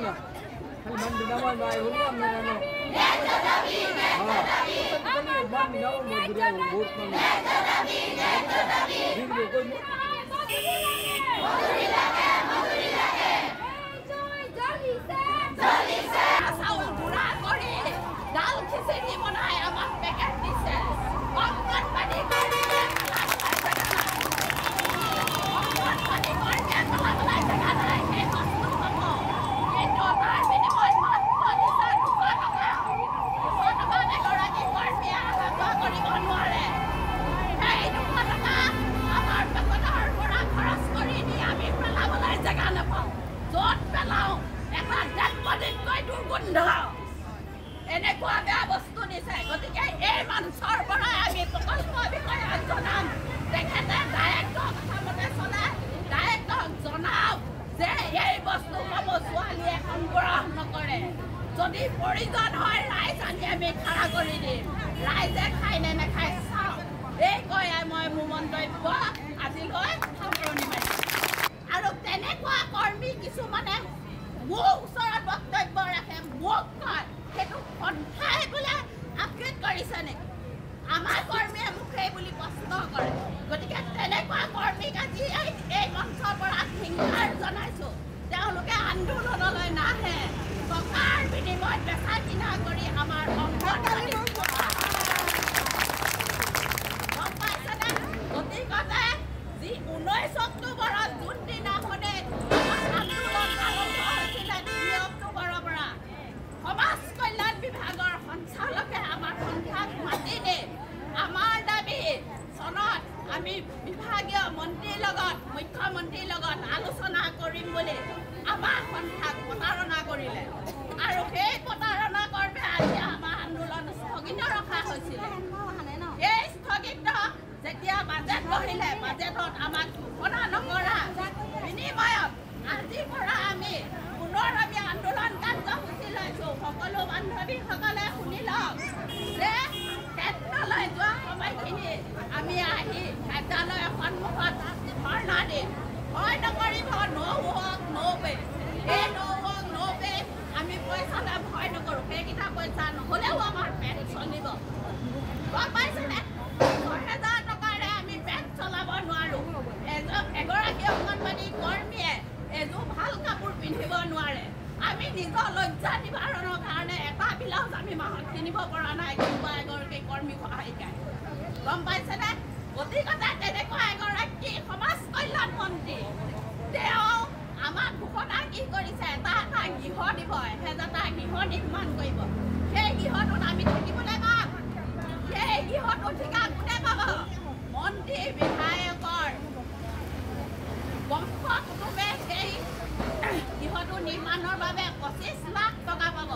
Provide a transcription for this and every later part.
ना खाली मन दिनामा जाए हो ना हमने ना हाँ मन दिनामा मजबूरियाँ बहुत ना ठीक है कोई চাউল গুড়া কৰি ডাল খিচৰি বনাই আমাক পেকেট দিছে অংগনবাড়ী কৰ্মীয়ে পেলাবলৈ জেগা নাই সেই বস্তু হ'ব কিন্তু তাৰ বিনিময়ত মাত্ৰ দিছে 200 টকা এগৰাকী কৰ্মীয়ে অহা যোৱা কৰিব নোৱাৰে সেই 200 টকা আমাৰ পেকেটৰ পৰা খৰচ কৰি নি আমি পেলাবলৈ জেগা নাপাওঁ য'ত পেলাওঁ এটা ডেডবডিতকৈ দুৰ্গন্ধ এনেকুৱা বেয়া বস্তু দিছে গতিকে এই মঞ্চৰ পৰা আমি প্ৰকল্প বিষয়াক জনাম তেখেতে ডাইৰেক্টৰ কথামতে চলে ডাইৰেক্টৰক জনাওক যে এই বস্তুসমূহ ছোৱালীয়ে সংগ্ৰহ নকৰে যদি প্ৰয়োজন হয় ৰাইজ আনি আমি খাৰা কৰি দিম ৰাইজে খাই নে নাখায় চাওঁ এই কৈ মই মোৰ মন্তব্য আজিলৈ সামৰণি মাৰিছোঁ আৰু তেনেকুৱা কৰ্মী কিছুমানে মোৰ ওচৰত বক্তব্য ৰাখে মোক কয় সেইটো সন্থাই বোলে আপগ্ৰেড কৰিছে নেকি আমাৰ কৰ্মীয়ে মোক সেই বুলি প্ৰশ্ন কৰে গতিকে তেনেকুৱা কৰ্মীক আজি এই মঞ্চৰ পৰা ধিংকাৰ জনাইছোঁ তেওঁলোকে আন্দোলনলৈ নাহে টকাৰ বিনিময়ত বেচা কিনা কৰি আমাৰ অংগনবাড়ী গম পাইছেনে গতিকতে যি 19 অক্টোবৰত যোনদিনাখনে আন্দোলন আৰম্ভ হৈছিলে 2 অক্টোবৰৰ পৰা সমাজ কল্যাণ বিভাগৰ সঞ্চালকে আমাৰ সন্থাক মাতি নি আমাৰ দাবী চনত আমি বিভাগীয় মন্ত্ৰীৰ লগত মুখ্যমন্ত্ৰীৰ লগত আলোচনা কৰিম বুলি আমাৰ সন্থাক প্ৰতাৰণা কৰিলে আৰু সেই প্ৰতাৰণা কৰ্মে আজি আমাৰ আন্দোলন স্থগিত ৰখা হৈছিলে এই স্থগিত যেতিয়া বাজেট বহিলে বাজেটত আমাক ঘোষণা নকৰা বিনিময়ত আজিৰ পৰা আমি পুনৰ আমি আন্দোলন কাৰ্যসূচী লৈছোঁ সকলো বান্ধৱীসকলে শুনি লওক যে ক্ষেত্ৰলৈ যোৱা সময়খিনি আমি আহি কাৰ্যালয়ৰ সন্মুখত ধৰ্ণা দিম ভয় নকৰিব নৌবে এই নৌবে আমি পইচালৈ ভয় নকৰোঁ সেইকেইটা পইচা নহ'লেও আমাৰ পেট চলিব গম পাইছেনে 6,000 টকাৰে আমি পেট চলাব নোৱাৰোঁ এগৰাকী অংগনবাড়ী কৰ্মীয়ে এযোৰ ভাল কাপোৰ পিন্ধিব নোৱাৰে আমি নিজৰ লজ্জা নিবাৰণৰ কাৰণে এটা ব্লাউজ আমি মাহত কিনিব পৰা নাই কোনোবা এগৰাকী কৰ্মী সহায়িকাই গম পাইছেনে গতিকে তেনেকুৱা এগৰাকী সমাজ কল্যাণ মন্ত্ৰী তেওঁ আমাক ঘোষণা কি কৰিছে এটা গৃহ দিব 1000টা গৃহ নিৰ্মাণ কৰিব সেই গৃহটোত আমি থাকিবলৈ পাম সেই গৃহটো ঠিকা কোনে পাব মন্ত্ৰী বিধায়কৰ বংশ কুটুমে সেই গৃহটো নিৰ্মাণৰ বাবে 25 লাখ টকা পাব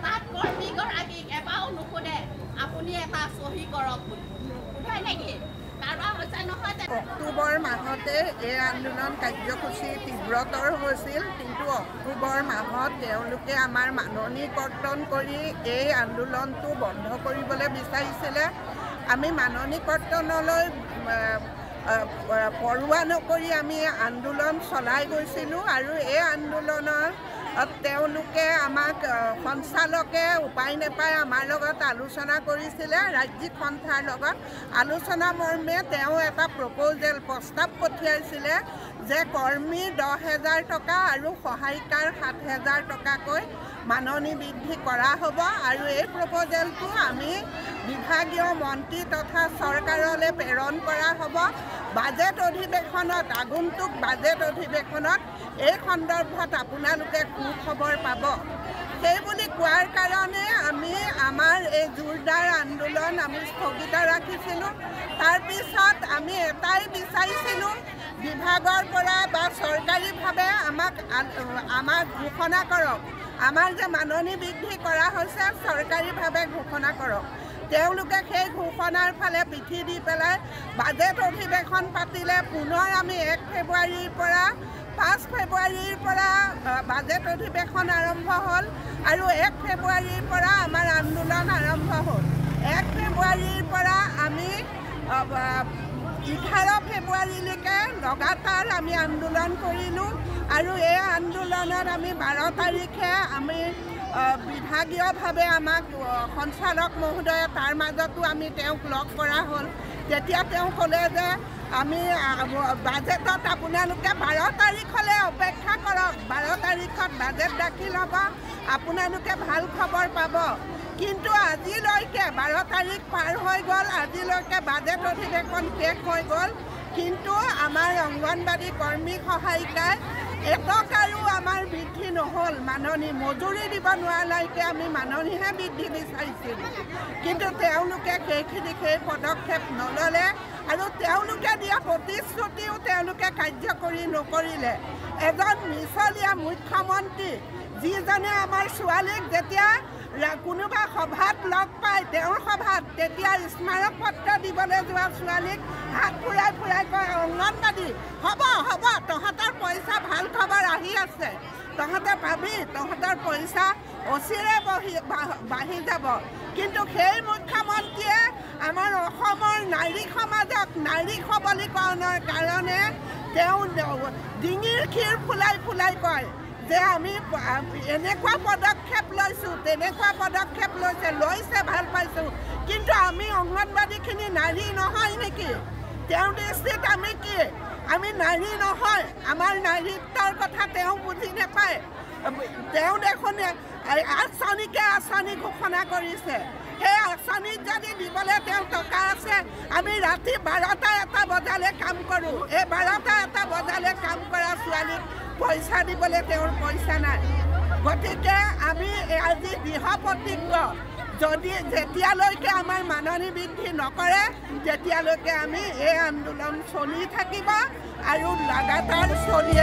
তাত কৰ্মীগৰাকীক এবাৰো নুসুধে আপুনি এটা চহী কৰক বুলি সোধে নেকি কাৰোবাৰ হৈছে নহয় অক্টোবৰ মাহতে এই আন্দোলন কাৰ্যসূচী তীব্ৰতৰ হৈছিল কিন্তু অক্টোবৰ মাহত তেওঁলোকে আমাৰ মাননি কৰ্তন কৰি এই আন্দোলনটো বন্ধ কৰিবলৈ বিচাৰিছিলে আমি মাননি কৰ্তনলৈ পৰোৱা নকৰি আমি আন্দোলন চলাই গৈছিলোঁ আৰু এই আন্দোলনৰ তেওঁলোকে আমাক সঞ্চালকে উপায় নাপাই আমাৰ লগত আলোচনা কৰিছিলে ৰাজ্যিক সন্থাৰ লগত আলোচনা মৰ্মে তেওঁ এটা প্ৰস্তাৱ পঠিয়াইছিলে যে কৰ্মী 10,000 টকা আৰু সহায়িকাৰ 7,000 টকাকৈ মাননি বৃদ্ধি কৰা হ'ব আৰু এই প্ৰপ'জেলটো আমি বিভাগীয় মন্ত্ৰী তথা চৰকাৰলৈ প্ৰেৰণ কৰা হ'ব বাজেট অধিৱেশনত আগন্তুক বাজেট অধিৱেশনত এই সন্দৰ্ভত আপোনালোকে সুখবৰ পাব সেইবুলি কোৱাৰ কাৰণে আমি আমাৰ এই জোৰদাৰ আন্দোলন আমি স্থগিত ৰাখিছিলোঁ তাৰপিছত আমি এটাই বিচাৰিছিলোঁ বিভাগৰ পৰা বা চৰকাৰীভাৱে আমাক ঘোষণা কৰক আমাৰ যে মাননি বৃদ্ধি কৰা হৈছে চৰকাৰীভাৱে ঘোষণা কৰক তেওঁলোকে সেই ঘোষণাৰ ফালে পিঠি দি পেলাই বাজেট অধিৱেশন পাতিলে পুনৰ আমি 1 ফেব্ৰুৱাৰীৰ পৰা 5 ফেব্ৰুৱাৰীৰ পৰা বাজেট অধিৱেশন আৰম্ভ হ'ল আৰু 1 ফেব্ৰুৱাৰীৰ পৰা আমাৰ আন্দোলন আৰম্ভ হ'ল 1 ফেব্ৰুৱাৰীৰ পৰা আমি 11 ফেব্ৰুৱাৰীলৈকে লগাতাৰ আমি আন্দোলন কৰিলোঁ আৰু এই আন্দোলনত আমি 12 তাৰিখে আমি বিভাগীয়ভাৱে আমাক সঞ্চালক মহোদয়ে তাৰ মাজতো আমি তেওঁক লগ কৰা হ'ল। তেতিয়া তেওঁ ক'লে যে আমি বাজেটত আপোনালোকে 12 তাৰিখলৈ অপেক্ষা কৰক, 12 তাৰিখত বাজেট দাখিল হ'ব, আপোনালোকে ভাল খবৰ পাব। কিন্তু আজিলৈকে 12 তাৰিখ পাৰ হৈ গ'ল, আজিলৈকে বাজেট অধিৱেশন শেষ হৈ গ'ল, কিন্তু আমাৰ অংগনবাড়ী কৰ্মী সহায়িকাই এটকাৰো আমাৰ বৃদ্ধি নহ'ল। মাননি মজুৰি দিব নোৱাৰালৈকে আমি মাননিহে বৃদ্ধি বিচাৰিছিলোঁ, কিন্তু তেওঁলোকে সেই পদক্ষেপ নল'লে আৰু তেওঁলোকে দিয়া প্ৰতিশ্ৰুতিও তেওঁলোকে কাৰ্যকৰী নকৰিলে। এজন মিছলীয়া মুখ্যমন্ত্ৰী যিজনে আমাৰ ছোৱালীক যেতিয়া কোনোবা সভাত লগ পায়, তেওঁৰ সভাত তেতিয়া স্মাৰক পত্ৰ দিবলৈ যোৱা ছোৱালীক হাত ফুৰাই ফুৰাই কয় অংগনবাড়ী হ'ব হ'ব, তহঁতৰ পইচা ভাল খবৰ আহি আছে, তহঁতে পাবি, তহঁতৰ পইচা অচিৰে বাঢ়ি যাব। কিন্তু সেই মুখ্যমন্ত্ৰীয়ে আমাৰ অসমৰ নাৰী সমাজক নাৰী সবলীকৰণৰ কাৰণে তেওঁ ডিঙিৰ ক্ষীৰ ফুলাই ফুলাই কয় যে আমি এনেকুৱা পদক্ষেপ লৈছোঁ, তেনেকুৱা পদক্ষেপ লৈছে ভাল পাইছোঁ, কিন্তু আমি অংগনবাড়ীখিনি নাৰী নহয় নেকি? তেওঁৰ দৃষ্টিত আমি কি? আমি নাৰী নহয়? আমাৰ নাৰীত্বৰ কথা তেওঁ বুজি নাপায়। তেওঁ দেখোন আঁচনিকে আঁচনি ঘোষণা কৰিছে, সেই আঁচনিত যদি দিবলৈ তেওঁ টকা আছে, আমি ৰাতি 12টা-1টা বজালৈ কাম কৰোঁ, এই 12টা-1টা বজালৈ কাম কৰা ছোৱালীক পইচা দিবলৈ তেওঁৰ পইচা নাই। গতিকে আমি আজি দৃঢ় প্ৰতিজ্ঞ, যেতিয়ালৈকে আমাৰ মাননি বৃদ্ধি নকৰে তেতিয়ালৈকে আমি এই আন্দোলন চলি থাকিব আৰু লাগাতাৰ চলি